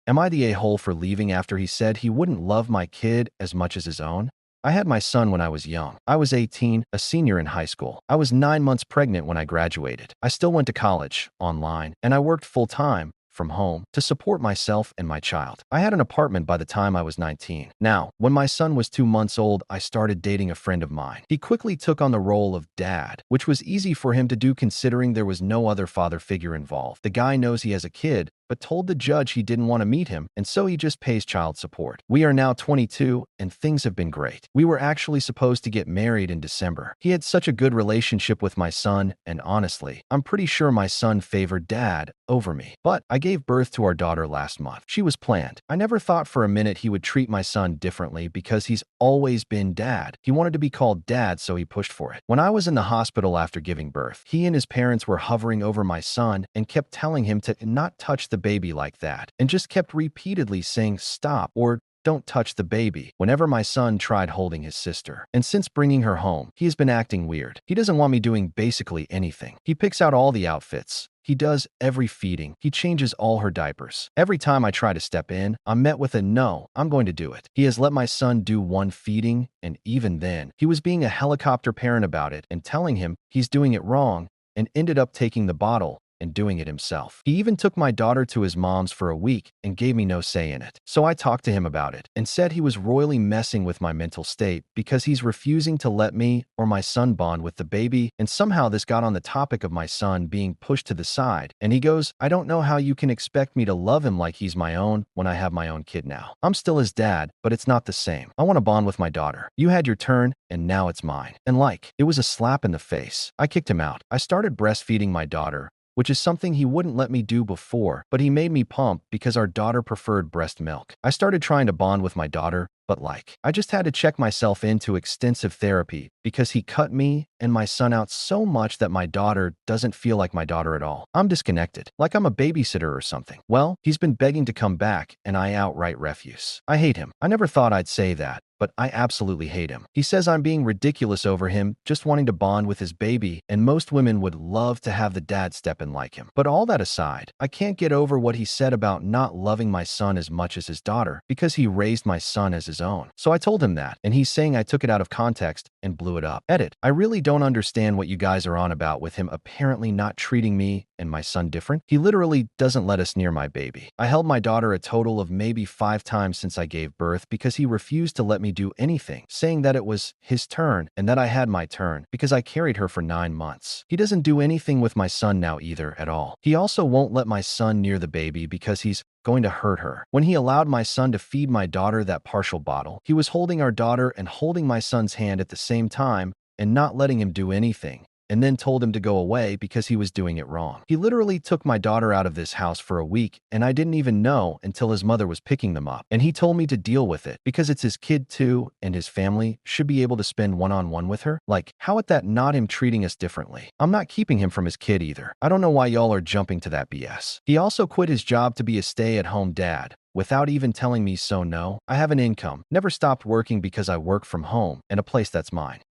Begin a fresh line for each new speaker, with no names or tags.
Am I the a-hole for leaving after he said he wouldn't love my kid as much as his own? I had my son when I was young. I was 18, a senior in high school. I was 9 months pregnant when I graduated. I still went to college, online, and I worked full-time from home to support myself and my child. I had an apartment by the time I was 19. Now, when my son was 2 months old, I started dating a friend of mine. He quickly took on the role of dad, which was easy for him to do considering there was no other father figure involved. The guy knows he has a kid, but told the judge he didn't want to meet him, and so he just pays child support. We are now 22, and things have been great. We were actually supposed to get married in December. He had such a good relationship with my son, and honestly, I'm pretty sure my son favored dad over me. But I gave birth to our daughter last month. She was planned. I never thought for a minute he would treat my son differently because he's always been dad. He wanted to be called dad, so he pushed for it. When I was in the hospital after giving birth, he and his parents were hovering over my son and kept telling him to not touch the baby like that, and just kept repeatedly saying stop or don't touch the baby whenever my son tried holding his sister. And since bringing her home, he has been acting weird. He doesn't want me doing basically anything. He picks out all the outfits. He does every feeding. He changes all her diapers. Every time I try to step in, I'm met with a no, I'm going to do it. He has let my son do one feeding, and even then, he was being a helicopter parent about it and telling him he's doing it wrong and ended up taking the bottle and doing it himself. He even took my daughter to his mom's for a week and gave me no say in it. So I talked to him about it and said he was royally messing with my mental state because he's refusing to let me or my son bond with the baby, and somehow this got on the topic of my son being pushed to the side. And he goes, I don't know how you can expect me to love him like he's my own when I have my own kid now. I'm still his dad, but it's not the same. I want to bond with my daughter. You had your turn, and now it's mine. And it was a slap in the face. I kicked him out. I started breastfeeding my daughter, which is something he wouldn't let me do before, but he made me pump because our daughter preferred breast milk. I started trying to bond with my daughter, but I just had to check myself into extensive therapy because he cut me and my son out so much that my daughter doesn't feel like my daughter at all. I'm disconnected, like I'm a babysitter or something. Well, he's been begging to come back, and I outright refuse. I hate him. I never thought I'd say that, but I absolutely hate him. He says I'm being ridiculous over him just wanting to bond with his baby, and most women would love to have the dad step in like him. But all that aside, I can't get over what he said about not loving my son as much as his daughter because he raised my son as his own. So I told him that, and he's saying I took it out of context and blew it up. Edit. I really don't understand what you guys are on about with him apparently not treating me and my son different. He literally doesn't let us near my baby. I held my daughter a total of maybe 5 times since I gave birth because he refused to let me do anything, saying that it was his turn and that I had my turn because I carried her for 9 months. He doesn't do anything with my son now either at all. He also won't let my son near the baby because he's going to hurt her. When he allowed my son to feed my daughter that partial bottle, he was holding our daughter and holding my son's hand at the same time and not letting him do anything, and then told him to go away because he was doing it wrong. He literally took my daughter out of this house for a week, and I didn't even know until his mother was picking them up. And he told me to deal with it because it's his kid too, and his family should be able to spend one-on-one with her. How at that not him treating us differently? I'm not keeping him from his kid either. I don't know why y'all are jumping to that BS. He also quit his job to be a stay-at-home dad without even telling me so. No, I have an income, never stopped working because I work from home and a place that's mine.